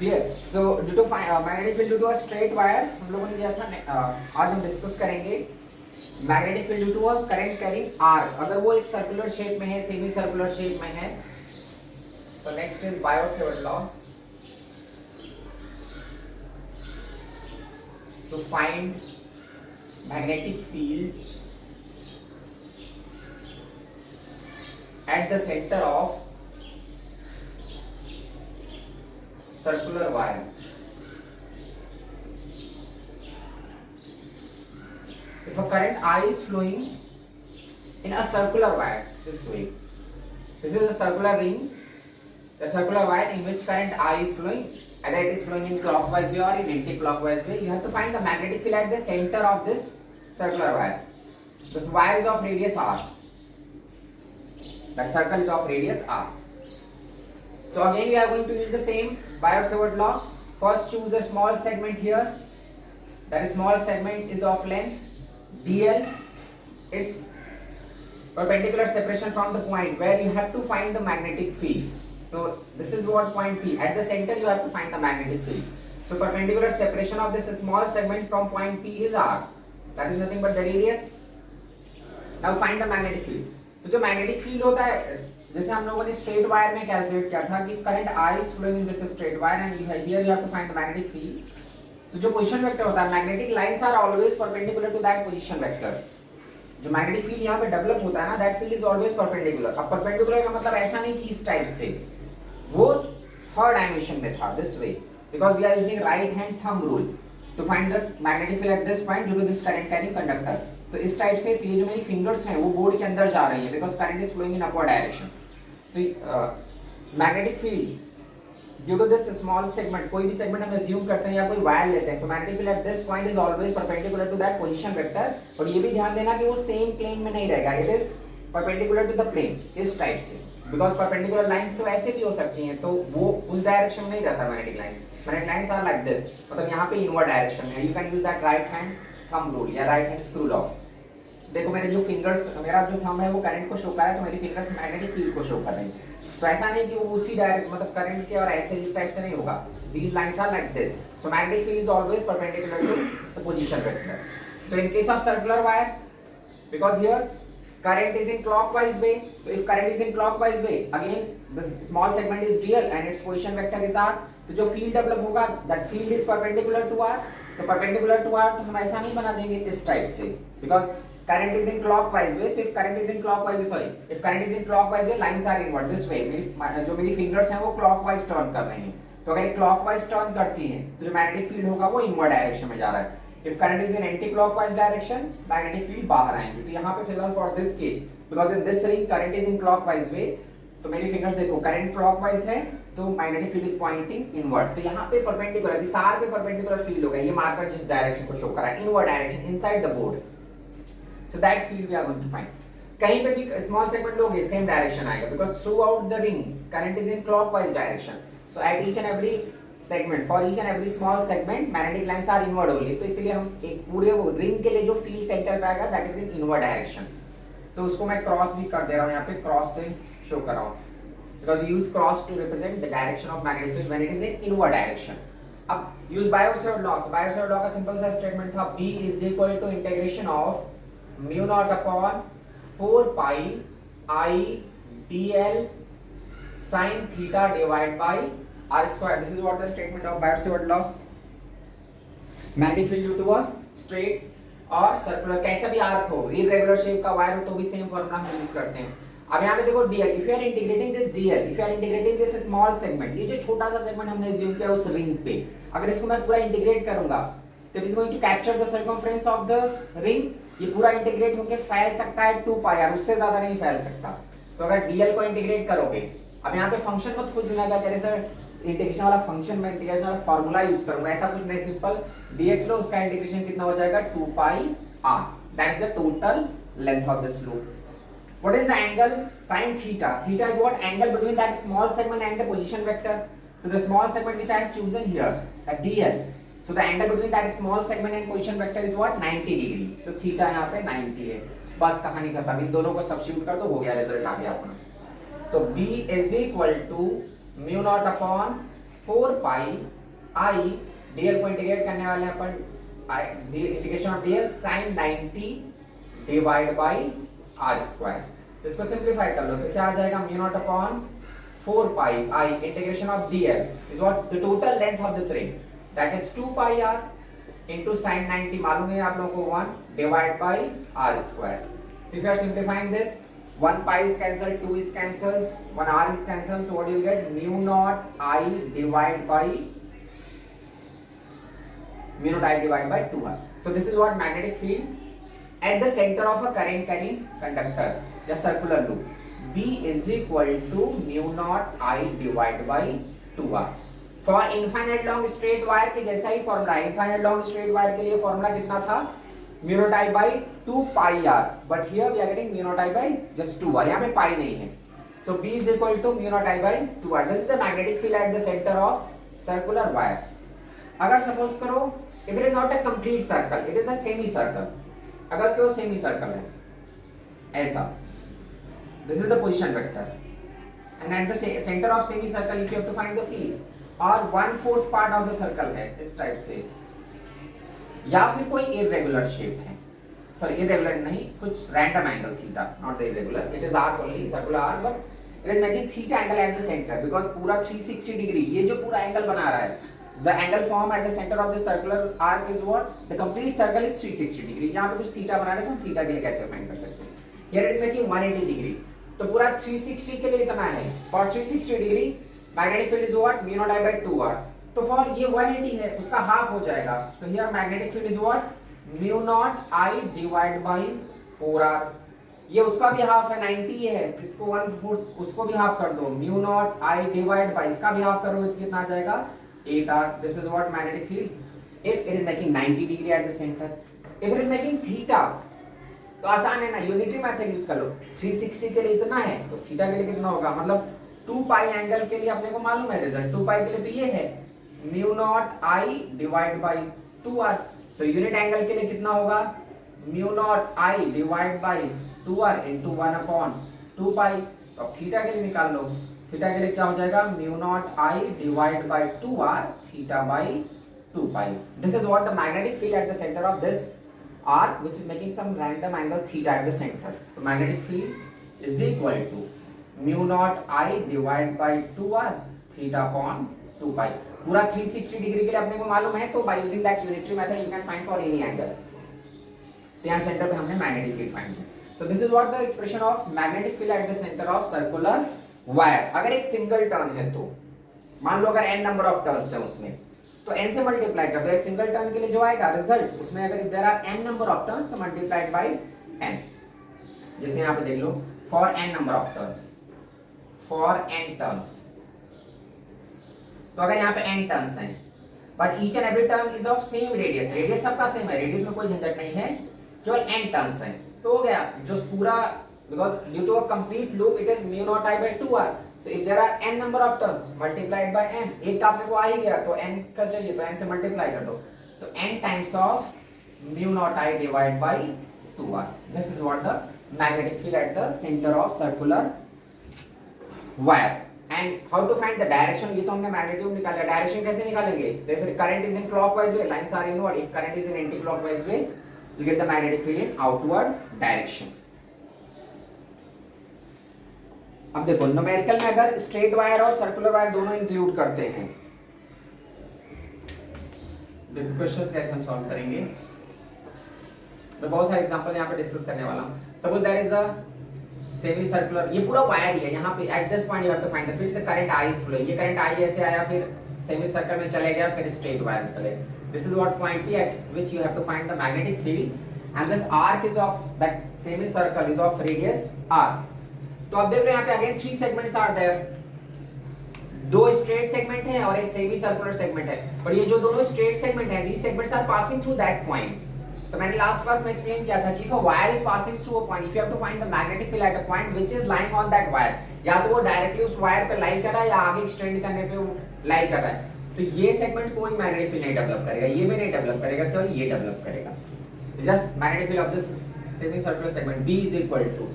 Clear. So due to magnetic field due to a straight wire हम लोगों ने किया था, आज हम डिस्कस करेंगे magnetic field due to a current carrying arc, अगर वो एक सर्कुलर शेप में है, सेमी सर्कुलर शेप में है। So next is Biot Savart law to find magnetic field at the center of circular wire. If a current I is flowing in a circular wire this way, this is a circular ring, the circular wire in which current I is flowing, either it is flowing in clockwise way or in anti-clockwise way, you have to find the magnetic field at the center of this circular wire. This wire is of radius r. That circle is of radius r. So again we are going to use the same Biot-Savart law. First choose a small segment here. That small segment is of length dl. Its perpendicular separation from the point where you have to find the magnetic field. So this is what point P. At the center you have to find the magnetic field. So perpendicular separation of this small segment from point P is r. That is nothing but the radius. Now find the magnetic field. तो जो magnetic field होता है, जैसे हम लोगों ने straight wire में calculate किया था कि current I is flowing in this straight wire and here you have to find the magnetic field. So जो पोजीशन वेक्टर होता है, magnetic lines are always perpendicular to that position vector. जो magnetic field यहाँ पे develop होता है ना, that field is always perpendicular. अब परपेंडिकुलर का मतलब ऐसा नहीं कि इस टाइप से, वो थर्ड डायमेंशन में था, this way, because we are using right hand thumb rule to find the magnetic field at this point due to this current carrying conductor. तो इस टाइप से ये जो मेरी फिंगर्स हैं वो बोर्ड के अंदर जा रही है, because current is flowing in upward direction. So magnetic field due to this small segment, कोई भी सेगमेंट हम अज्यूम करते हैं या कोई वायर लेते हैं, तो magnetic field at this point is always perpendicular to that position vector. और ये भी ध्यान देना कि वो सेम प्लेन में नहीं रहेगा, it is perpendicular to the plane, इस टाइप से, बिकॉज परपेंडिकुलर लाइंस तो ऐसे भी हो सकती हैं, तो वो उस डायरेक्शन में नहीं रहता magnetic lines. Magnetic lines are like this, मतलब यहाँ पे इनवर्ड डायरेक्शन में। You can use that right hand thumb rule या राइट हैंड स्क्रू लॉ। देखो मेरे जो फिंगर्स, मेरा जो थंब है वो करंट को शो कर रहा है, तो मेरी फिंगर्स मैग्नेटिक फील्ड को शो कर रही है। सो ऐसा नहीं कि वो उसी डायरेक्ट, मतलब करंट के और ऐसे इस टाइप से नहीं होगा। These lines are like this. So magnetic field is always perpendicular to the position vector. So in case of circular wire, because here current is in clockwise way, so if current is in clockwise way, again the small segment is dl and its position vector is r, तो जो field develop होगा that field is perpendicular to r, तो perpendicular to r तो हम ऐसा नहीं बना देंगे इस टाइप से, because current is in clockwise way, so if current is in clockwise way, sorry, if current is in clockwise way, lines are inward this way, जो मेरी फिंगर्स हैं वो clockwise टर्न कर रही हैं, तो अगर clockwise टर्न करती हैं तो जो मैग्नेटिक फील्ड होगा वो इनवर्ड डायरेक्शन में जा रहा है। If current is in anti-clockwise direction, magnetic field बाहर आएंगे। तो यहाँ पे फिलहाल for this case, because in this ring current is in clockwise way, तो मेरी फिंगर्स देखो current clockwise है, तो magnetic field is pointing inward। तो यहाँ पे perpendicular, इस R पे perpendicular field होगा, ये मार्कर जिस डायरेक्शन को शो कर रहा है, inward direction inside the board। So that field we are going to find। कहीं पे भी small segment लोगे same direction आएगा, because throughout the ring current is in clockwise direction। So at each and every segment, for each and every small segment magnetic lines are inward only, तो इसलिए हम एक पूरे रिंग के लिए जो फील्ड सेंटर पे आएगा that is in inward direction। So उसको मैं क्रॉस भी कर दे रहा हूँ, यहाँ पे क्रॉस से शो कर रहा हूँ, because we use cross to represent the direction of magnetic field when it is in inward direction। अब use Biot-Savart law। Biot-Savart law का सिंपल सा स्टेटमेंट था B is equal to integration of mu naught upon 4 pi I dl sin theta divided by r square। This is what the statement of Biot-Savart law। Magnetic field due to a straight और circular, कैसा भी arc हो, irregular shape का wire हो तो भी same formula हम use करते हैं। अब यहाँ पे देखो dl, if you are integrating this dl, if you are integrating this small segment, ये जो छोटा सा सेगमेंट हमने अज्यूम किया उस रिंग पे, अगर इसको मैं पूरा इंटीग्रेट करूंगा तो it is going to capture the circumference of the ring. ये पूरा इंटीग्रेट होके फैल सकता है 2 पाई, और उससे ज्यादा नहीं फैल सकता। तो अगर dl को इंटीग्रेट करोगे, अब यहाँ पे फंक्शन मत खुद लेना क्या सर इंटीग्रेशन वाला फंक्शन में इंटीग्रेशन वाला फार्मूला यूज करूंगा, ऐसा कुछ नहीं, सिंपल dx लो, उसका इंटीग्रेशन कितना हो जाएगा 2 पाई r, that is the total length of this loop. What is the angle sin theta? Theta is what angle between that small segment and the position vector। So the small segment which I have chosen here, that dl, so the angle between that small segment and position vector is what 90 degree। So theta यहाँ पे 90 है, बस कहानी खत्म, इन दोनों को substitute कर दो, हो गया, रिजल्ट आ गया अपना। तो b is equal to mu naught upon 4 pi I, DL को इंटीग्रेट करने वाले हैं अपन, integration of DL sin 90 divide by R square. इसको सिंप्लीफाई कर लो तो क्या आ जाएगा, mu naught upon 4 pi I integration of DL is what the total length of this ring, that is 2 pi R into sin 90 मालूम है आप लोगों को 1 divide by R square. So if you are simplifying this, 1 pi is cancelled, 2 is cancelled, 1 r is cancelled, so what you will get, mu naught I divide by 2r. So this is what magnetic field at the center of a current carrying conductor या circular loop, B is equal to mu naught I divide by 2r. For infinite long straight wire के जैसा ही formula है, infinite long straight wire के लिए formula कितना था, mu naught I by 2 pi r, but here we are getting mu naught I by just 2 r, यहाँ पे पाई नहीं है, so B is equal to mu naught I by 2 r. This is the magnetic field at the centre of circular wire. अगर suppose करो if it is not a complete circle, it is a semi circle, अगर केवल semi circle है ऐसा, this is the position vector and at the centre of semi circle if you have to find the field, और 1/4 part of the circle है इस type से, या फिर कोई इरेगुलर शेप है, सॉरी इरेगुलर नहीं, कुछ random angle theta, not the irregular, it is arc only, circular arc, but it is making theta angle eight the centre because पूरा 360 डिग्री, ये जो पूरा एंगल बना रहा है, the angle form eight the centre of the circular arc is what, the complete circle is 360 degree. यहां पे कुछ थीटा बना रहे हैं तो थीटा के लिए कैसे फाइंड कर सकते हैं, here it is making 180 degree, तो पूरा 360 के लिए इतना है, for 360 degree magnetic field is what, mu naught I by 2r, तो फॉर ये 180 है उसका हाफ हो जाएगा, तो here magnetic field is what, mu naught I divide by 4r, ये उसका भी हाफ है 90 है, इसको 1/4 उसको भी हाफ कर दो, mu naught I divide bye इसका भी हाफ करोगे तो कितना आ जाएगा 8r। This is what magnetic field if it is making 90 degree at the centre. If it is making theta तो आसान है ना, यूनिटरी मेथड यूज कर लो, 360 के लिए इतना है तो थीटा के लिए कितना होगा, मतलब 2 पाई एंगल के लिए अपने को मालूम है रिजल्ट, 2 पाई के लिए तो ये है mu naught I divide by 2r, so unit angle के लिए कितना होगा, mu naught I divide by 2r into 1/2 पाई। तो अब थीटा के लिए निकाल लो, थीटा के लिए क्या हो जाएगा, mu naught I divide by 2r theta by 2 pi. This is what the magnetic field at the centre of this arc which is making some random angle theta at the centre. तो magnetic field is equal to mu naught I divide by 2r theta upon 2 pi. पूरा 360 degree के लिए अपने को मालूम है, तो by using that unitary method you can find for any angle. तो यहाँ सेंटर पे हमने मैग्नेटिक फील्ड फाइंड किया। तो this is what the expression of magnetic field at the centre of circular wire. अगर एक सिंगल टर्न है तो मान लो अगर n नंबर ऑफ टर्न्स है उसमें, तो n से मल्टीप्लाई कर दो, एक सिंगल टर्न के लिए जो आएगा रिजल्ट उसमें अगर there are n number of turns तो मल्टीप्लाइड बाय n। जैसे यहाँ पे देख लो for n number of turns, for n turns, तो अगर यहाँ पे n टर्न्स हैं but each and every turn is of same radius, radius सबका सेम है, रेडियस में कोई झंझट नहीं है, केवल n टर्न्स हैं, तो हो गया जो पूरा, because due to a complete loop it is mu naught I by 2r, so if there are n number of turns multiplied by n, एक का अपने को आ ही गया तो n का चाहिए तो n से मल्टीप्लाई कर दो, तो n times of mu naught I divided by 2r. This is what the magnetic field at the center of circular wire. And how to find the direction, ये तो हमने मैग्नेट्यूड निकाला, डायरेक्शन कैसे निकालेंगे, तो फिर current is in clockwise way, lines are inward, if current is in anti clockwise way you get the magnetic field in outward direction. अब देखो न्यूमेरिकल में अगर स्ट्रेट वायर और सर्कुलर वायर दोनों इंक्लूड करते हैं, देखो क्वेश्चंस कैसे हम सॉल्व करेंगे, मैं बहुत सारे एग्जांपल यहाँ पे डिस्कस करने वाला हूँ। Suppose there is a semi circular, ये पूरा वायर ही है, यहाँ पे at this point you have to find the field, the current I is flowing, ये करंट आई ऐसे आया फिर सेमी सर्कल में चले गया फिर स्ट्रेट वायर में चले गया। This is what point P at which you have to find the magnetic field, and this arc is of that semicircle is of radius r. तो अब देख लो यहाँ पे again 3 segments are there, 2 straight segment है और एक semi circular segment है, पर ये जो दोनों straight segment है, these segments are passing through that point. तो मैंने लास्ट क्लास में एक्सप्लेन किया था कि if a wire is passing through a point, if you have to find the magnetic field at a point which is lying on that wire, या तो वो directly उस वायर पे लाई कर रहा है या आगे एक्सटेंड करने पे वो लाई कर रहा है, तो ये सेगमेंट कोई मैग्नेटिक फील्ड नहीं डेवलप करेगा, ये भी नहीं डेवलप करेगा, केवल ये डेवलप करेगा। Just magnetic field of this semi circular segment B is equal to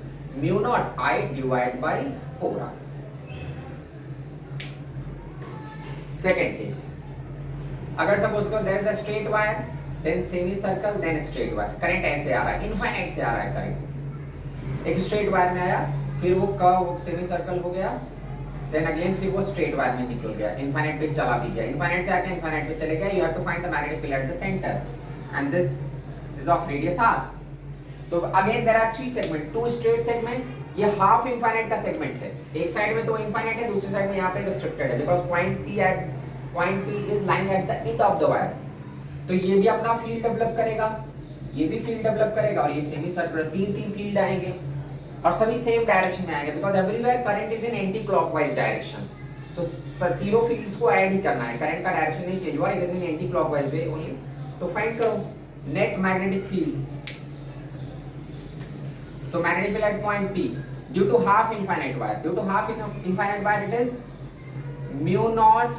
mu naught I divided by 4r. Second case, अगर सपोज करो there is a straight wire, then semi circle, then straight wire, current ऐसे आ रहा है, infinite से आ रहा है current, एक स्ट्रेट वायर में आया, फिर वो कर्व वो सेमी सर्कल हो गया, देन अगेन फिर वो स्ट्रेट वायर में निकल गया, इनफाइनाइट पे चला भी गया, इनफाइनाइट से आके इनफाइनाइट पे चले गया, you have to find the magnetic field at the centre and this is of radius r। तो again there are three segment, two straight segment, ये हाफ इनफाइनाइट का सेगमेंट है, एक साइड में तो इनफाइनाइट है, दूसरी साइड में यहाँ पे रिस्ट्रिक्टेड है, because point P is lying at the end of the wire. तो ये भी अपना फील्ड डेवलप करेगा, ये भी फील्ड डेवलप करेगा, और ये सेमी सर्कुलर तीन फील्ड आएंगे और सभी सेम डायरेक्शन में आएंगे, because everywhere current is in anti clockwise direction. So तीनों फील्ड्स को ऐड ही करना है, करंट का डायरेक्शन नहीं चेंज हुआ, it is in anti clockwise way only. तो फाइंड करो net magnetic field. So magnetic field eight point P due to half infinite wire, due to half infinite wire it is mu naught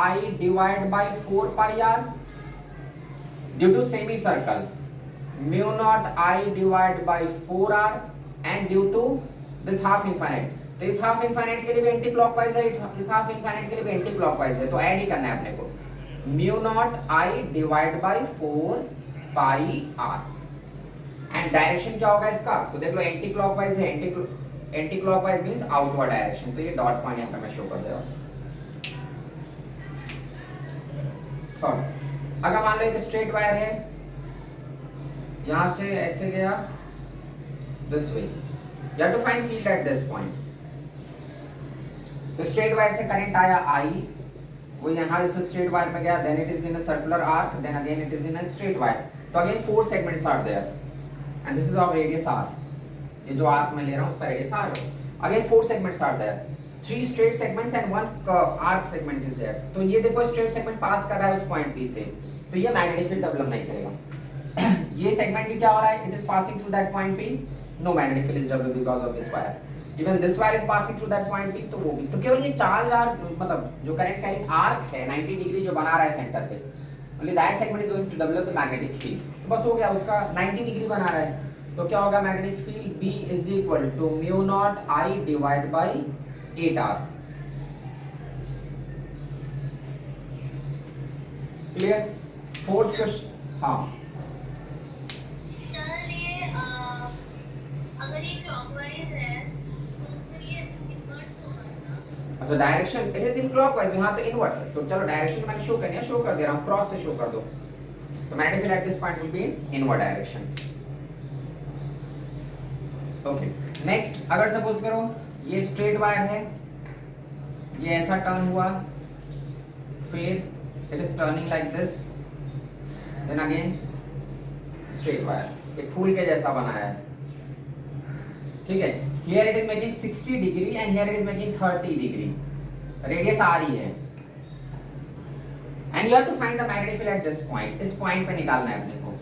I divided by 4 pi r, due to semicircle mu naught I divided by 4 r, and due to this half infinite, तो इस half infinite के लिए भी anti clockwise है, इस half infinite के लिए भी एंटी क्लॉकवाइज है, तो ऐड ही करना है अपने को, mu naught I divided by 4 pi r, and direction क्या होगा इसका, तो देख लो एंटी क्लॉकवाइज है, anti clockwise means outward direction, तो ये डॉट पॉइंट यहां पे मैं शो कर दे रहा हूं। थर्ड, अगर मान लो एक स्ट्रेट वायर है, यहां से ऐसे गया this way, you have to find field at this point. तो स्ट्रेट वायर से करंट आया I, वो यहां इस स्ट्रेट वायर में गया, then it is in a circular arc, then again it is in a straight wire, तो again four segments are there and this is of radius r, ये जो आर्क मैं ले रहा हूं उसका रेडियस r है, again four segments are there, three straight segments and one arc segment is there. तो ये देखो स्ट्रेट सेगमेंट पास कर रहा है उस पॉइंट P से, तो ये मैग्नेटिक फील्ड डेवलप नहीं करेगा। ये सेगमेंट भी क्या हो रहा है, it is passing through that point P, no magnetic field is developed because of this wire, even this wire is passing through that point P, तो वो भी, तो केवल ये चार्ज आर्क, मतलब जो करंट कैरिंग आर्क है 90 डिग्री जो बना रहा है सेंटर पे, only that segment is going to develop the magnetic field, तो बस हो गया, उसका 90 डिग्री बना रहा है, तो क्या होगा magnetic field B is equal to mu naught I divide by 8r। Clear? Fourth question, हाँ सर ये अगर ये क्लॉकवाइज है तो फिर ये इन्वर्ट होगा ना? अच्छा direction it is in clockwise, यहाँ तो इनवर्ट, तो चलो डायरेक्शन मैंने शो करनी है, शो कर दे रहा हूँ, क्रॉस से शो कर दो, तो magnetic field at this point will be in invert direction. Okay next, अगर सपोज करो ये स्ट्रेट वायर है, ये ऐसा टर्न हुआ, फिर it is turning like this, then again straight wire, एक फूल के जैसा बनाया है, ठीक है, here it is making 60 degree and here it is making 30 degree, radius आ रही है, and you have to find the magnetic field at this point, इस पॉइंट पे निकालना है अपने को।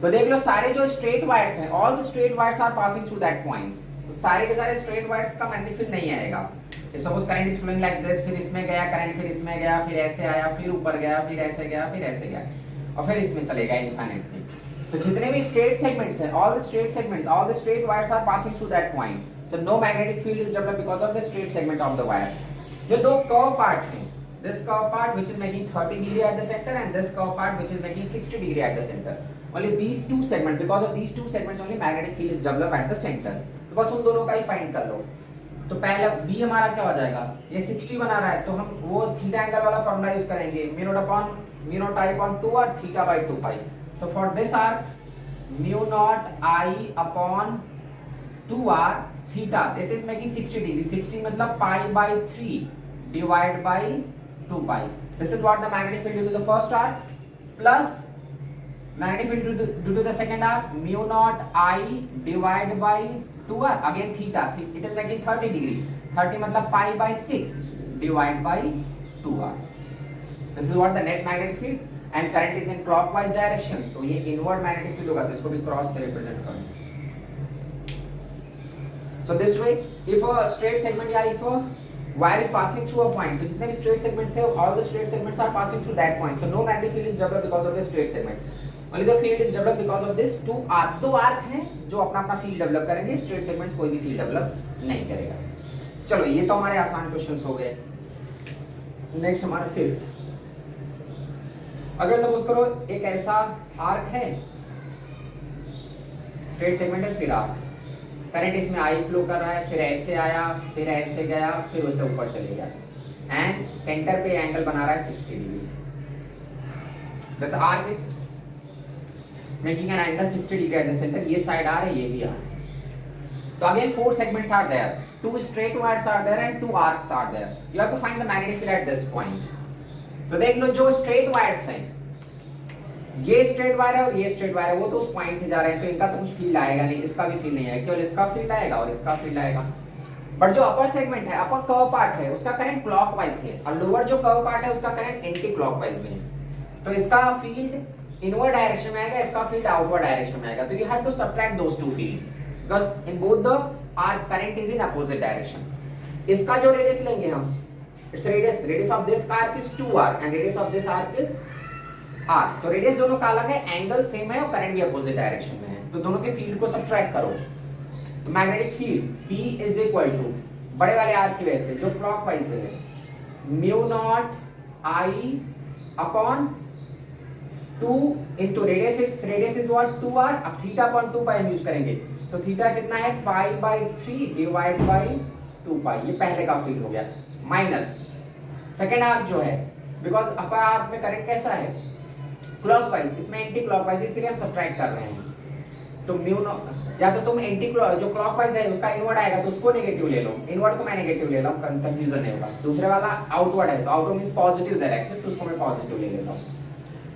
तो देख लो सारे जो स्ट्रेट वायर्स हैं, all the straight wires are passing through that point, तो सारे के सारे स्ट्रेट वायर्स का मैग्नेटिक फील्ड नहीं आएगा। If suppose current is flowing like this, फिर इसमें गया करंट, फिर इसमें गया, फिर ऐसे आया, फिर ऊपर गया, फिर ऐसे गया, फिर ऐसे गया, और फिर इसमें चलेगा इनफाइनाइट में। तो जितने भी स्ट्रेट सेगमेंट्स हैं, all the straight segment, all the straight wires are passing through that point, so no magnetic field is developed because of the straight segment of the wire. जो दो कर्व पार्ट हैं, this curve part which is making 30 degree at the center and this curve part which is making 60 degree at the center, only these two segments, because of these two segments only magnetic field is developed at the center, तो बस उन दोनों का ही find कर लो। तो पहला B हमारा क्या हो जाएगा, ये 60 बना रहा है, तो हम वो थीटा एंगल वाला फॉर्मूला यूज करेंगे, म्यू नॉट I upon 2 और theta by 2 pi, so for this arc mu naught I upon 2r theta, that is making 60 degree, 60 मतलब pi by 3 divided by 2 pi. This is what the magnetic field due to the first arc, plus magnetic field due to the second arc, mu naught I divided by 2r, again theta, it is making 30 degree, 30 मतलब pi by 6 divided by 2r. This is what the net magnetic field, and current is in clockwise direction, तो ये inward magnetic field होगा, तो इसको भी cross से represent करें। So this way, if a straight segment या if a wire is passing through a point, तो जितने भी straight segments हैं, all the straight segments are passing through that point, so no magnetic field is developed because of the straight segment, only the field is developed because of this two arc, दो arc हैं जो अपना अपना field develop करेंगे, straight segments कोई भी field develop नहीं करेगा। चलो ये तो हमारे आसान क्वेश्चंस हो गए। नेक्स्ट हमारा फिफ्थ, अगर सपोज करो एक ऐसा आर्क है, स्ट्रेट सेगमेंट है, फिर आर्क, करंट इसमें आई फ्लो कर रहा है, फिर ऐसे आया, फिर ऐसे गया, फिर उससे ऊपर चले गया, एंड सेंटर पे एंगल बना रहा है 60 degree. This arc is making an angle 60 degree at the centre, ये साइड आर है, ये भी आर है। तो again 4 segments are there, 2 straight wires are there and 2 arcs are there. You have to find the magnetic field at this point. तो देख लो जो straight wires हैं, ये straight wire है और ये straight wire है, वो तो उस पॉइंट से जा रहे हैं, तो इनका तो कुछ फील्ड आएगा नहीं, इसका भी फील्ड नहीं आएगा, केवल इसका फील्ड आएगा और इसका फील्ड आएगा। बट जो अपर सेगमेंट है, अपर कर्व पार्ट है, उसका करंट क्लॉकवाइज है, और लोअर जो कर्व पार्ट है उसका करंट एंटी क्लॉकवाइज में है। तो इसका फील्ड इनवर्ड डायरेक्शन में आएगा, इसका फील्ड आउटवर्ड डायरेक्शन में आएगा। तो you have to subtract those two fields because in both the arc current is in opposite direction. इसका जो रेडियस लेंगे हम, its radius of this arc is 2r and radius of this arc is r. तो radius दोनों का अलग है, angle same है और करंट भी अपोजिट डायरेक्शन में है, तो दोनों के फील्ड को सबट्रैक्ट करो। तो magnetic field P is equal to बड़े वाले आर्क की वजह से जो क्लॉकवाइज है mu naught I upon 2 into radius is what 2r, अब थीटा अपॉन 2 पाई हम यूज करेंगे, सो थीटा कितना है पाई बाई 3 डिवाइड बाई 2 पाई, ये पहले का फील्ड हो गया, माइनस सेकेंड आर्क जो है, बिकॉज अपर आर्क में करंट कैसा है क्लॉकवाइज, इसमें एंटी क्लॉकवाइज, इसलिए हम सब्ट्रैक्ट कर रहे हैं। तो म्यू नॉट, या तो तुम एंटी जो क्लॉकवाइज है उसका इनवर्ड आएगा तो उसको नेगेटिव ले लो, इनवर्ड को मैं नेगेटिव ले लो, कंफ्यूजन नहीं होगा। दूसरे वाला आउटवर्ड है तो आउटवर्ड मींस पॉजिटिव डायरेक्शन, तो उसको मैं पॉजिटिव ले लेता हूं।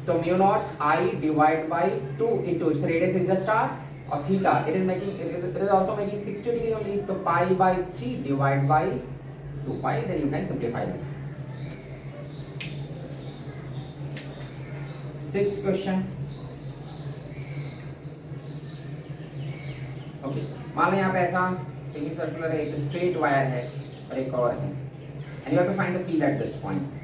तो mu naught I divide bye 2 into its radius is just r और theta it is also making 60 degree only, तो pi by 3 divided by 2 pi, then you can simplify this. Sixth question. Okay, मान लो यहाँ पे ऐसा semi circular एक straight wire है और एक और है, and you have to find the field at this point.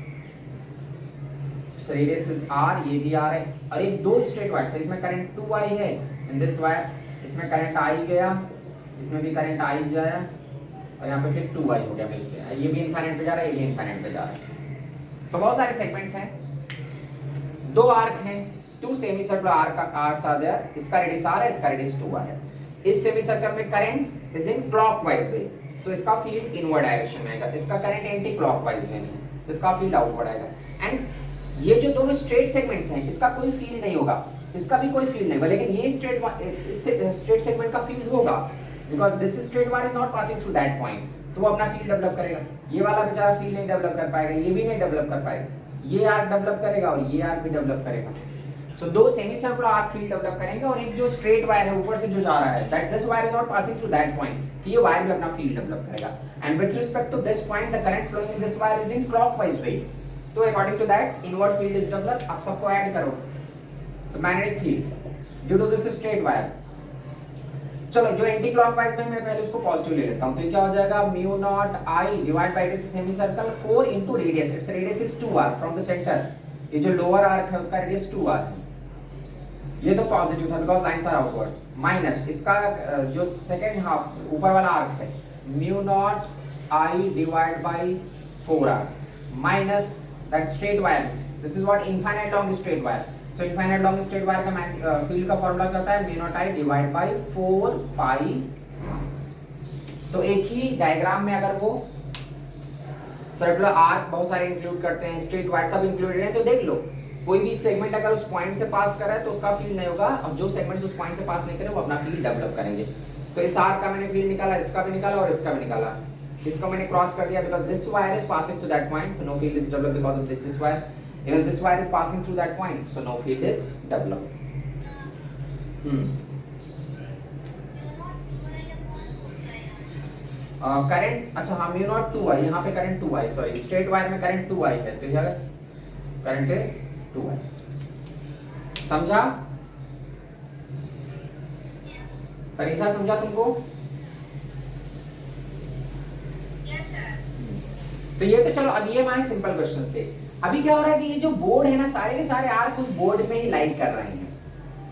So radius is r, ये भी r है, और एक दो स्ट्रेट वायर है, इसमें करंट 2i है in this wire, इसमें करंट आई गया, इसमें भी करंट आई जाया, और यहाँ पे फिर 2i हो गया मिलके, ये भी इनफाइनाइट पे जा रहा है, ये भी इनफाइनाइट पे जा रहा है। तो बहुत सारे सेगमेंट्स हैं, दो आर्क हैं, 2 semi circular arcs are there, इसका रेडियस r है, इसका रेडियस 2r है। इस सेमी सर्कल में current is in clockwise way, so इसका फील्ड इनवर्ड डायरेक्शन में आएगा, इसका करंट एंटी क्लॉकवाइज में है, इसका फील्ड आउटवर्ड आएगा। एंड ये जो दोनों स्ट्रेट सेगमेंट्स हैं, इसका कोई फील्ड नहीं होगा, इसका भी कोई फील्ड नहीं होगा, लेकिन ये स्ट्रेट सेगमेंट का फील्ड होगा, because this straight wire is not passing through that point, तो वो अपना फील्ड डेवलप करेगा। ये वाला बेचारा फील्ड नहीं डेवलप कर पाएगा, ये भी नहीं डेवलप कर पाएगा, ये आर्क डेवलप करेगा और ये आर्क भी डेवलप करेगा। सो दो semi circular arc field develop करेंगे, और एक जो स्ट्रेट वायर है ऊपर से जो जा रहा है, that this wire is not passing through that point, ये वायर भी अपना फील्ड डेवलप करेगा। And with respect to this point the current flowing in this wire is in clockwise way, तो according to that inward field is developed. आप सबको add करो, तो magnetic field due to this straight wire, चलो जो anti clockwise में मैं पहले उसको पॉजिटिव ले लेता हूं, तो ये क्या हो जाएगा mu naught I divide by this semi circle 4 into radius, its radius is 2r from the centre, ये जो लोअर आर्क है उसका रेडियस 2r है, ये तो पॉजिटिव था because lines are outward, minus इसका जो सेकंड हाफ ऊपर वाला आर्क है mu naught I divide by 4r minus that straight wire, this is what infinite long straight wire. So infinite long straight wire का field का formula क्या होता है, mu naught I divide by 4 pi. तो एक ही diagram में अगर वो सर्कुलर आर्क बहुत सारे इंक्लूड करते हैं, स्ट्रेट वायर सब इंक्लूडेड है, तो देख लो कोई भी सेगमेंट अगर उस पॉइंट से पास कर रहा है तो उसका फील्ड नहीं होगा, और जो सेगमेंट्स उस पॉइंट से पास नहीं करे वो अपना फील्ड डेवलप करेंगे। तो इस आर्क का मैंने फील्ड निकाला, इसका भी निकाला और इसका भी निकाला, इसको मैंने क्रॉस कर दिया because this wire is passing through that point, तो no field is developed because of this wire, even this wire is passing through that point, so no field is developed. Current, अच्छा हाँ mu naught 2i, यहाँ पे current 2i, sorry straight wire में current 2i है, तो यह current is 2i, समझा तरीसा, समझा तुमको? Yes, sir. तो ये तो चलो, अब ये हमारे सिंपल क्वेश्चंस थे। अभी क्या हो रहा है कि ये जो बोर्ड है ना, सारे के सारे आर्क उस बोर्ड में ही लाइट कर रहे हैं,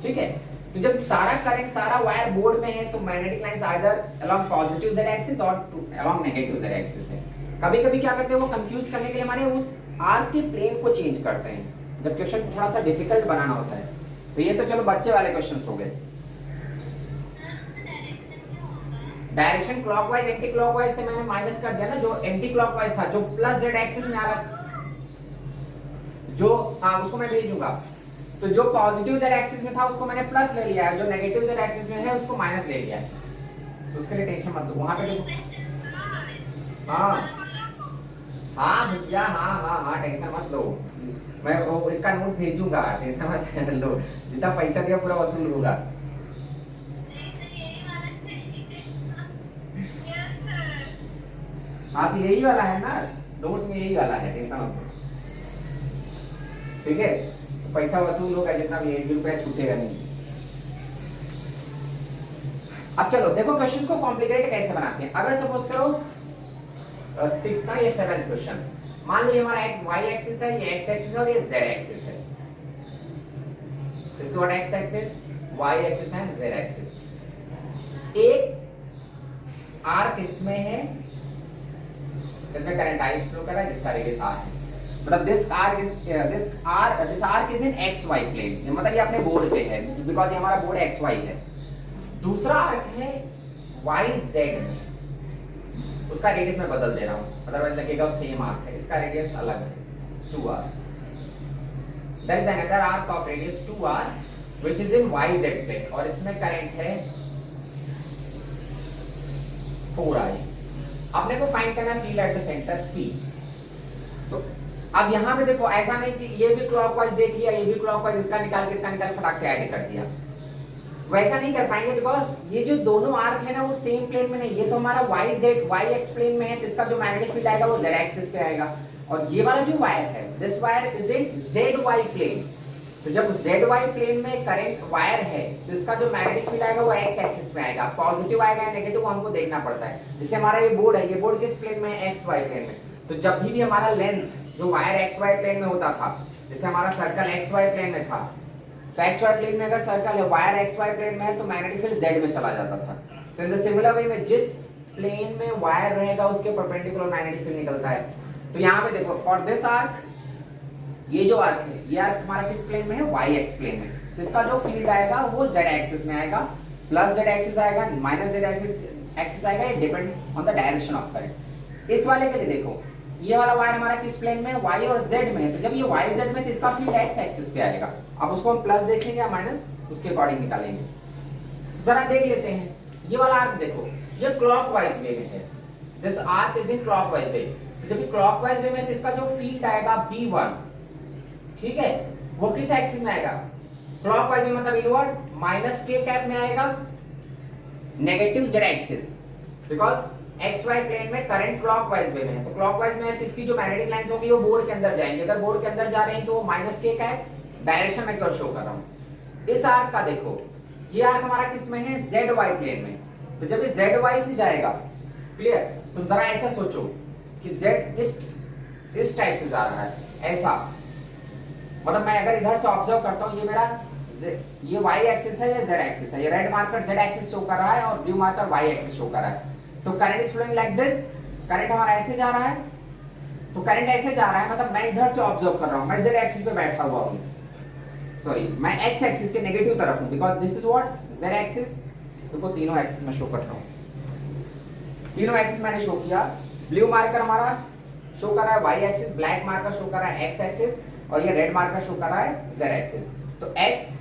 ठीक है? तो जब सारा करंट सारा वायर बोर्ड में है तो magnetic lines either along positive z axis और अलोंग नेगेटिव z एक्सिस है। कभी कभी क्या करते हैं वो कंफ्यूज करने के लिए हमारे उस आर्क के प्लेन को चेंज करते हैं जब क्वेश्चन थोड़ा सा डिफिकल्ट बनाना होता है। तो ये तो चलो बच्चे वाले क्वेश्चंस हो गए। डायरेक्शन क्लॉकवाइज एंटी क्लॉकवाइज से मैंने माइनस कर दिया ना, जो एंटी क्लॉकवाइज था जो प्लस जेड एक्सिस में आ रहा, जो हाँ उसको मैं भेजूंगा। तो जो पॉजिटिव जेड एक्सिस में था उसको मैंने प्लस ले लिया है, जो नेगेटिव जेड एक्सिस में है उसको माइनस ले लिया है। तो उसके लिए टेंशन मत लो, वहां पे देखो। हाँ हाँ भैया, हाँ हाँ हाँ टेंशन मत लो, मैं वो इसका नोट भेजूंगा, टेंशन मत लो, जितना पैसा दिया पूरा वसूल होगा। हाँ तो यही वाला है ना, नोट्स में यही वाला है, टेंशन मत लो, ठीक है। तो पैसा वसूल होगा, जितना भी 1 रुपया छूटेगा नहीं। अब चलो देखो क्वेश्चन को कॉम्प्लिकेट कैसे बनाते हैं। अगर सपोज करो 6th ना, ये 7th क्वेश्चन, मान लो ये हमारा एक y एक्सिस है, ये x एक्सिस है और ये z एक्सिस है। This is what x axis, y axis and z axis. एक आर्क इसमें है, इसमें करंट I फ्लो कर रहा है जिसका रेडियस r है, मतलब this arc is in xy plane, मतलब ये अपने बोर्ड पे है बिकॉज़ ये हमारा बोर्ड xy है। दूसरा आर्क है yz में, उसका रेडियस मैं बदल दे रहा हूं, अदरवाइज लगेगा सेम आर्क है, इसका रेडियस अलग है 2r। There is another arc of radius 2r which is in yz plane और इसमें करंट है 4i। आपने को फाइंड करना है field at the centre P। तो अब यहां पे देखो, ऐसा नहीं कि ये भी क्लॉकवाइज देख लिया, ये भी क्लॉकवाइज, इसका निकाल के इसका निकाल के फटाक से ऐड कर दिया, वैसा नहीं कर पाएंगे बिकॉज ये जो दोनों आर्क है ना वो सेम प्लेन में नहीं। ये तो हमारा y x प्लेन में है, तो इसका जो मैग्नेटिक फील्ड आएगा वो z एक्सिस पे आएगा, और ये वाला जो वायर है this wire is in zy plane. तो जब zy प्लेन में करंट वायर है तो इसका जो मैग्नेटिक फील्ड आएगा वो x एक्सिस में आएगा, पॉजिटिव आएगा या नेगेटिव हमको देखना पड़ता है। जैसे हमारा ये बोर्ड है, ये बोर्ड किस प्लेन में है, xy प्लेन में। तो जब भी हमारा लेंथ जो वायर xy प्लेन में होता था, जैसे हमारा सर्कल xy प्लेन में था, तो xy प्लेन में अगर सर्कल है, वायर xy प्लेन में है, तो मैग्नेटिक फील्ड z में चला जाता था। तो इन द सिमिलर वे में जिस प्लेन में वायर रहेगा उसके परपेंडिकुलर मैग्नेटिक फील्ड निकलता है। तो यहाँ पे देखो फॉर दिस आर्क, ये जो आर्क है, ये आर्क हमारा किस प्लेन में है, yx प्लेन में, तो इसका जो फील्ड आएगा वो z एक्सिस में आएगा, प्लस z एक्सिस आएगा, माइनस z एक्सिस आएगा, ये depend on the direction of current. इस वाले के लिए देखो, ये वाला वायर हमारा किस प्लेन में है, y और z में है, तो जब ये y z में तो इसका फील्ड x एक्सिस पे आएगा। अब उसको हम प्लस देखेंगे या माइनस, उसके अकॉर्डिंग निकालेंगे। तो जरा देख लेते हैं, ये वाला आर्क देखो, ये क्लॉकवाइज वे में है, this arc is in clockwise way. जब ये क्लॉकवाइज वे में है तो इसका जो फील्ड आएगा b1, ठीक है, वो किस एक्सिस में आएगा, क्लॉकवाइज में, मतलब इनवर्ड, माइनस k कैप में आएगा, negative z axis, because xy plane में करंट क्लॉकवाइज वे में है। तो क्लॉकवाइज में है तो इसकी जो मैग्नेटिक लाइंस होगी वो बोर्ड के अंदर जाएंगे, अगर बोर्ड के अंदर जा रही हैं तो माइनस k कैप, डायरेक्शन मैं क्यों शो कर रहा हूं। इस आर्क का देखो, ये आर्क हमारा किस में है, zy प्लेन में, तो जब ये zy से जाएगा, क्लियर, तुम जरा ऐसा सोचो कि z इस टाइप से जा रहा है, ऐसा, मतलब मैं अगर इधर से ऑब्जर्व करता हूं, ये मेरा ये y एक्सिस है, ये z एक्सिस है, ये red marker z axis show कर रहा है और blue marker y axis show कर रहा है। तो current is flowing like this, current हमारा ऐसे जा रहा है, तो करंट ऐसे जा रहा है, मतलब मैं इधर से ऑब्जर्व कर रहा हूं, मैं z एक्सिस पे बैठा हुआ हूं, सॉरी मैं x एक्सिस के नेगेटिव तरफ हूं, because this is what, z axis. देखो तीनों एक्सिस में शो करता हूं, तीनों एक्सिस मैंने शो किया। ब्लू मार्कर हमारा शो कर रहा है y axis, black marker show कर रहा है x एक्सिस, और ये रेड मार्कर शो कर रहा है z एक्सिस। तो x,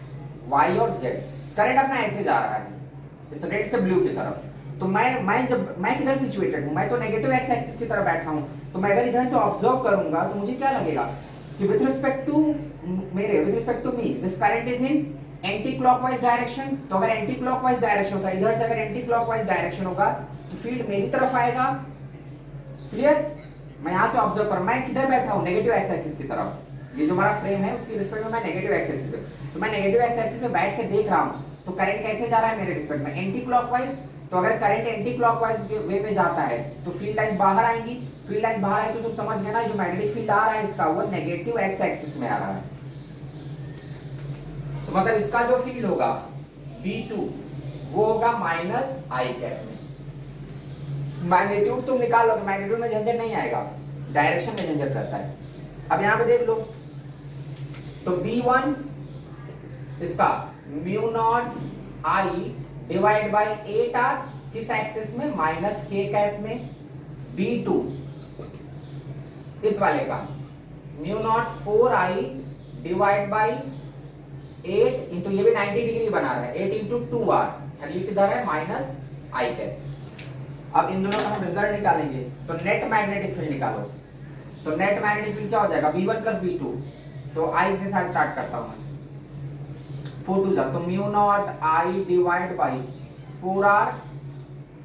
y और z, करंट अपना ऐसे जा रहा है इस रेड से ब्लू की तरफ। तो मैं किधर सिचुएटेड हूं, मैं तो नेगेटिव x एक्सिस की तरफ बैठा हूं, तो मैं अगर इधर से ऑब्जर्व करूंगा तो मुझे क्या लगेगा कि with respect to me this current is in anti clockwise direction. तो अगर एंटी क्लॉकवाइज डायरेक्शन होगा, इधर से अगर एंटी क्लॉकवाइज डायरेक्शन होगा तो फील्ड मेरी तरफ आएगा, क्लियर। मैं यहां से ऑब्जर्व कर, मैं किधर बैठा हूं, नेगेटिव x एक्सिस की तरफ, ये जो हमारा फ्रेम है उसकी रिस्पेक्ट में मैं नेगेटिव x एक्सिस पे, तो मैं नेगेटिव x एक्सिस पे बैठ के देख रहा हूं, तो करंट कैसे जा रहा है मेरे रिस्पेक्ट में, एंटी क्लॉकवाइज। तो अगर करंट एंटी क्लॉकवाइज वे में जाता है तो फील्ड लाइन बाहर आएंगी, फील्ड लाइन बाहर आएगी तो तुम समझ गए ना, जो मैग्नेटिक फील्ड आ रहा है इसका वो नेगेटिव x एक्सिस में आ रहा है। तो मतलब इसका जो फील्ड होगा V2 वो होगा माइनस i कैप में, मैग्नीट्यूड तुम निकाल लो, मैग्नीट्यूड में झंझट नहीं आएगा, डायरेक्शन में झंझट रहता है। अब यहाँ पे देख लो, तो B1 इसका mu naught I divide by 8R किस एक्सिस में, माइनस के कैप में। B2 इस वाले का mu naught 4I divide by 8 into, ये भी 90 डिग्री बना रहा है, 8 इंटू 2R, और ये किधर है, माइनस आई कैप। अब इन दोनों का हम रिजल्ट निकालेंगे, तो नेट मैग्नेटिक फील्ड निकालो। तो नेट मैग्नेटिक फील्ड क्या हो जाएगा, B1 प्लस B2, तो आई के साथ स्टार्ट करता हूं मैं, 4 2 जा, तो mu naught I divide by 4R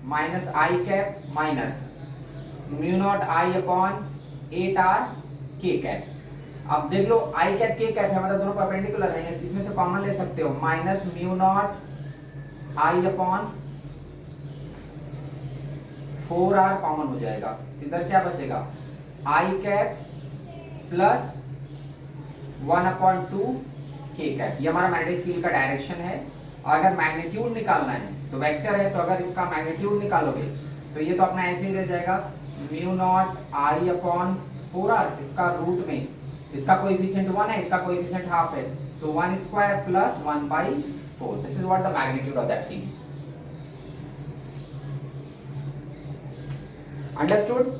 minus I cap minus mu naught I upon 8R के कैप। अब देख लो आई कैप के कैप है, मतलब दोनों परपेंडिकुलर है, इसमें से कॉमन ले सकते हो, माइनस म्यू नॉट आई अपॉन 4R कॉमन हो जाएगा, इधर क्या बचेगा, आई कैप प्लस 1/2 के कैप। ये हमारा मैग्नेटिक फील्ड का डायरेक्शन है। और अगर मैग्नीट्यूड निकालना है तो वेक्टर है, तो अगर इसका मैग्नीट्यूड निकालोगे तो ये तो अपना ऐसे ही रह जाएगा, म्यू नॉट आई अपॉन 4R, इसका रूट में इसका कोएफिशिएंट 1 है, इसका कोएफिशिएंट हाफ है, तो 1 square plus 1/4। This is what the magnitude of that field. Understood.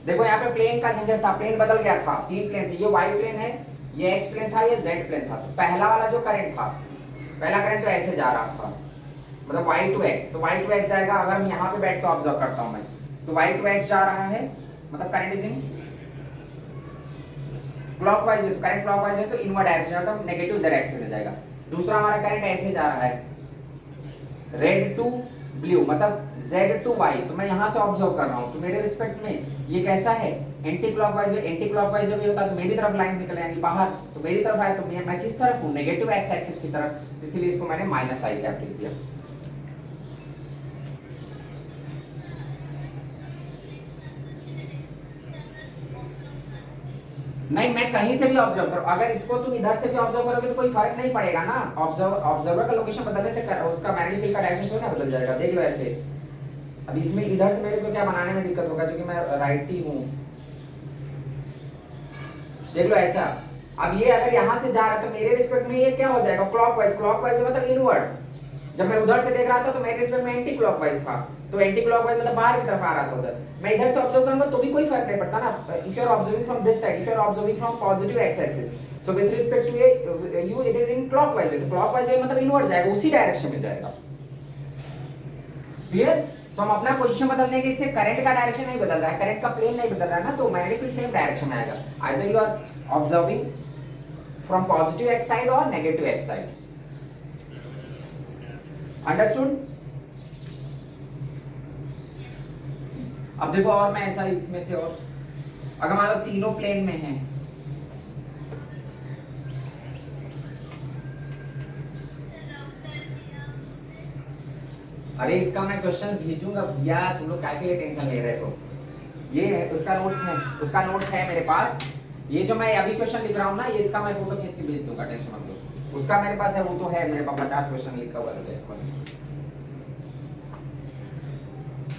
देखो यहाँ पे प्लेन का झंझट था, प्लेन बदल गया था, तीन प्लेन थे, ये वाई प्लेन है, ये एक्स प्लेन था, ये जेड प्लेन था। तो पहला वाला जो करंट था, पहला करंट तो ऐसे जा रहा था, मतलब y टू x, तो y टू x जाएगा। अगर मैं यहाँ पे बैठ के ऑब्जर्व करता हूँ मैं, तो y टू x जा रहा है, मतलब करंट इज इन क्लॉकवाइज है, तो करंट क्लॉकवाइज है तो इनवर्ड डायरेक्शन, मतलब नेगेटिव z एक्सिस में जाएगा। दूसरा हमारा करंट ऐसे जा रहा है, रेड टू ब्लू, मतलब z टू y, तो मैं यहाँ से ऑब्जर्व कर रहा हूँ, तो मेरे रिस्पेक्ट में ये कैसा है, एंटी क्लॉकवाइज में। एंटी क्लॉकवाइज जब ये होता है तो मेरी तरफ लाइन निकले, यानी बाहर, तो मेरी तरफ आए तो मैं किस तरफ हूँ, नेगेटिव एक्स एक्सिस की तरफ, इसीलिए इसको मैंने माइनस आई कैप लिख दिया। नहीं, मैं कहीं से भी ऑब्जर्व करूं, अगर इसको तुम इधर से भी ऑब्जर्व करोगे तो कोई फर्क नहीं पड़ेगा ना, ऑब्जर्वर का लोकेशन बदलने से उसका मैग्नेटिक फील्ड का डायरेक्शन थोड़ी ना बदल जाएगा। देख लो ऐसे, अब इसमें इधर से मेरे को क्या बनाने में दिक्कत होगा, क्योंकि मैं राइटी हूं। देख लो ऐसा, अब ये अगर यहां से जा रहा है तो मेरे रिस्पेक्ट में ये क्या हो जाएगा, क्लॉकवाइज। क्लॉकवाइज मतलब इनवर्ड। जब मैं उधर से देख रहा था तो मेरे रिस्पेक्ट में एंटी क्लॉकवाइज था, तो एंटी क्लॉकवाइज मतलब बाहर की तरफ आ रहा था उधर। मैं इधर से ऑब्जर्व करूंगा तो भी कोई फर्क नहीं पड़ता ना, if you are observing from this side, if you are observing from positive X axis, so with respect to you it is in clockwise way, तो क्लॉकवाइज वे मतलब इनवर्ड जाएगा, उसी डायरेक्शन में जाएगा। क्लियर। सो हम अपना पोजीशन बदलने के, इससे करंट का डायरेक्शन नहीं बदल रहा है, करंट का प्लेन नहीं बदल रहा है ना, तो मैग्नेटिक फील्ड सेम डायरेक्शन में आएगा, either you are observing from positive X side और नेगेटिव एक्स साइड। अंडरस्टूड। अब देखो, और मैं ऐसा इसमें से, और अगर मान लो तीनों प्लेन में हैं, अरे इसका मैं क्वेश्चन भेजूंगा भैया, तुम लोग काय के लिए टेंशन ले रहे हो। ये है उसका नोट्स में, उसका नोट्स है मेरे पास। ये जो मैं अभी क्वेश्चन लिख रहा हूँ ना, ये इसका मैं फोटो खींच के भेज दूंगा, टेंशन मत लो। उसका मेरे पास है, वो तो है मेरे पास 50 क्वेश्चन लिखा हुआ है।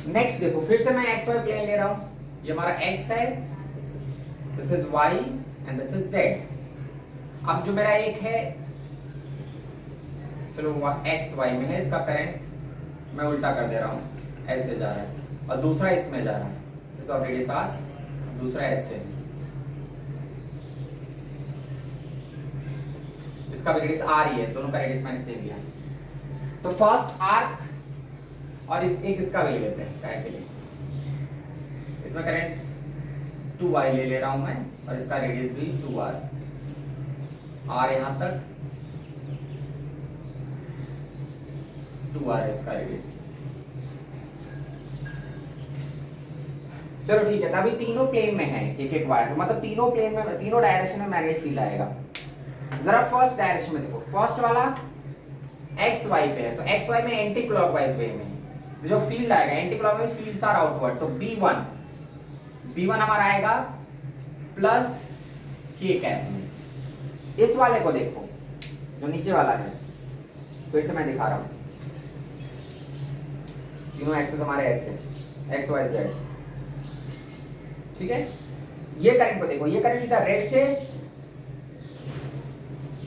नेक्स्ट देखो, फिर से मैं एक्स वाई प्लेन ले रहा हूँ, ये हमारा एक्स है, this is Y and this is Z. अब जो मेरा एक है, चलो एक्स वाई में है, इसका करंट मैं उल्टा कर दे रहा हूँ, ऐसे जा रहा है, और दूसरा इसमें जा रहा है, इस ऑलरेडी साथ, दूसरा ऐसे, इसका भी रेडियस आर ही है, दोनों का रेडियस मैंने सेम लिया। तो फर्स्ट आर्क और एक इसका भी ले लेते हैं काय के लिए, इसमें करंट 2y ले रहा हूं मैं, और इसका रेडियस भी 2r, r यहां तक 2r है इसका रेडियस। चलो ठीक है, तो अभी तीनों प्लेन में है एक एक वायर, तो मतलब तीनों प्लेन में, तीनों डायरेक्शन में मैग्नेटिक फील्ड आएगा। जरा फर्स्ट डायरेक्शन में देखो, फर्स्ट वाला एक्स वाई पे है, तो एक्स वाई में एंटी क्लॉकवाइज वे में जो फील्ड आएगा, anti clockwise fields are outward, तो B1 हमारा आएगा प्लस के कैप में। इस वाले को देखो, जो नीचे वाला है, फिर से मैं दिखा रहा हूं, तीनों एक्सेस हमारे ऐसे, एक्स वाई जेड, ठीक है। ये करंट को देखो, ये करंट कितना रेड से,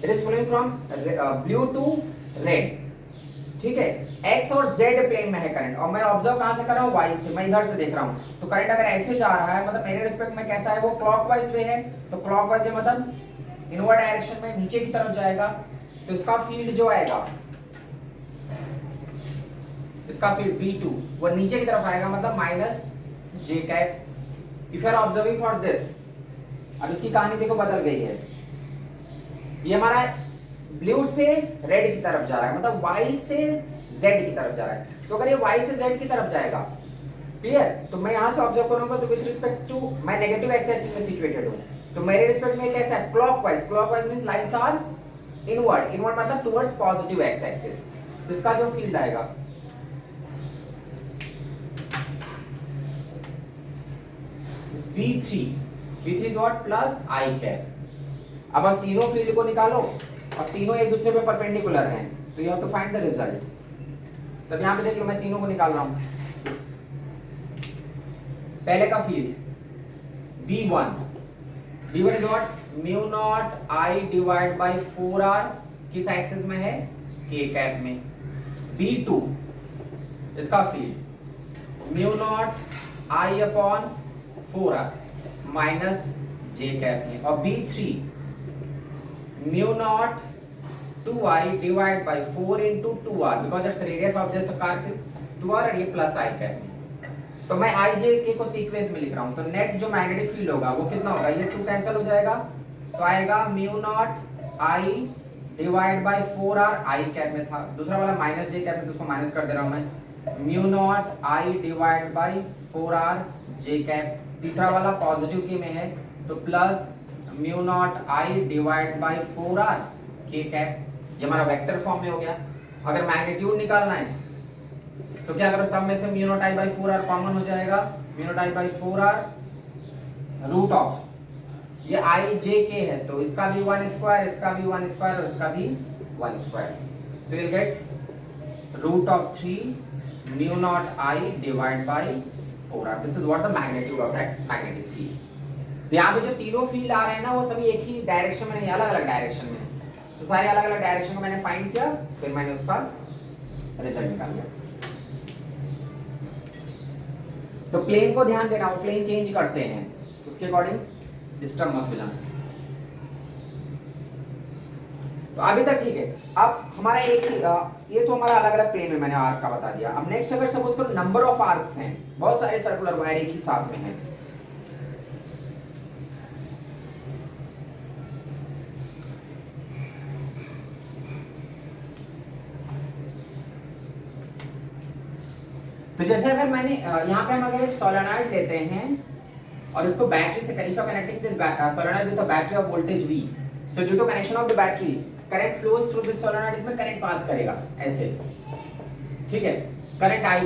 it is flowing from blue to red, ठीक है। एक्स और जेड प्लेन में है करंट, और मैं ऑब्जर्व कहां से कर रहा हूं, वाई से, मैं इधर से देख रहा हूं। तो करंट अगर ऐसे जा रहा है मतलब मेरे रिस्पेक्ट में कैसा है, वो क्लॉकवाइज वे है। तो क्लॉकवाइज वे मतलब इनवर्ड डायरेक्शन में नीचे की तरफ जाएगा। तो इसका फील्ड जो आएगा, इसका फील्ड B2 वो नीचे की तरफ आएगा, मतलब minus J cap. If you are observing for this, अब इसकी कहानी देखो बदल गई है। ये हमारा ब्लू से रेड की तरफ जा रहा है, मतलब y से z की तरफ जा रहा है। तो अगर ये y से z की तरफ जाएगा, क्लियर, तो मैं यहां से ऑब्जर्व करूंगा तो विद रिस्पेक्ट टू, मैं नेगेटिव एक्स एक्सिस में सिचुएटेड हूं, तो मेरे रिस्पेक्ट में कैसा है, clockwise. Clockwise means lines are inward, inward मतलब टुवर्ड्स पॉजिटिव एक्स एक्सिस। तो इसका जो फील्ड आएगा, B3 is what, plus I cap. अब बस तीनों फील्ड को निकालो, और तीनों एक दूसरे पे परपेंडिकुलर हैं, तो you have to find the result. तब यहां पे देख लो, मैं तीनों को निकाल रहा हूं। पहले का field B1 is what, mu naught I divide by 4r, किस एक्सिस में है, k कैप में। B2 इसका फील्ड म्यू नॉट आई upon 4r minus J cap में, और B3 mu naught 2i divide by 4 into 2r, because its radius of this arc is 2r, और ये plus i cap में। तो मैं i j k को sequence में लिख रहा हूं, तो नेट जो मैग्नेटिक फील्ड होगा वो कितना होगा, ये 2 कैंसिल हो जाएगा, तो आएगा mu naught i divide by 4r, i cap में था, दूसरा वाला माइनस j कैप में, तो उसको माइनस कर दे रहा हूं मैं, mu naught i divide by 4r j cap, तीसरा वाला पॉजिटिव के में है, तो plus mu naught I divide by 4r k cap. ये हमारा वेक्टर फॉर्म में हो गया। अगर मैग्नीट्यूड निकालना है तो क्या करो, सब में से mu naught I by 4r common हो जाएगा, mu naught I by 4r root of, ये आई जे के है, तो इसका भी 1 स्क्वायर, इसका भी 1 स्क्वायर, और इसका भी 1 स्क्वायर, तो you will get root of 3 mu naught I divide by 4r। This is what the magnitude of that magnetic field. तो यहाँ पे जो तीनों फील्ड आ रहे हैं ना, वो सभी एक ही डायरेक्शन में नहीं, अलग अलग डायरेक्शन में। तो सारे अलग अलग डायरेक्शन को मैंने फाइंड किया, फिर मैंने उसका रिजल्ट निकाल लिया। तो प्लेन को ध्यान देना, वो प्लेन चेंज करते हैं, उसके अकॉर्डिंग डिस्टर्ब मत हो जाना। तो अभी तक ठीक है। अब हमारा एक ही ये तो हमारा अलग अलग प्लेन में मैंने आर्क का बता दिया। अब नेक्स्ट अगर सपोज करो नंबर ऑफ आर्क्स हैं, बहुत सारे सर्कुलर वायर एक ही साथ में हैं, तो जैसे अगर मैंने यहाँ पे हम अगर एक सोलेनॉइड लेते हैं और इसको बैटरी से connect, connecting this solenoid with a battery of voltage V, so due to connection of the battery current flows through this solenoid, इसमें करंट पास करेगा ऐसे, ठीक है, करंट I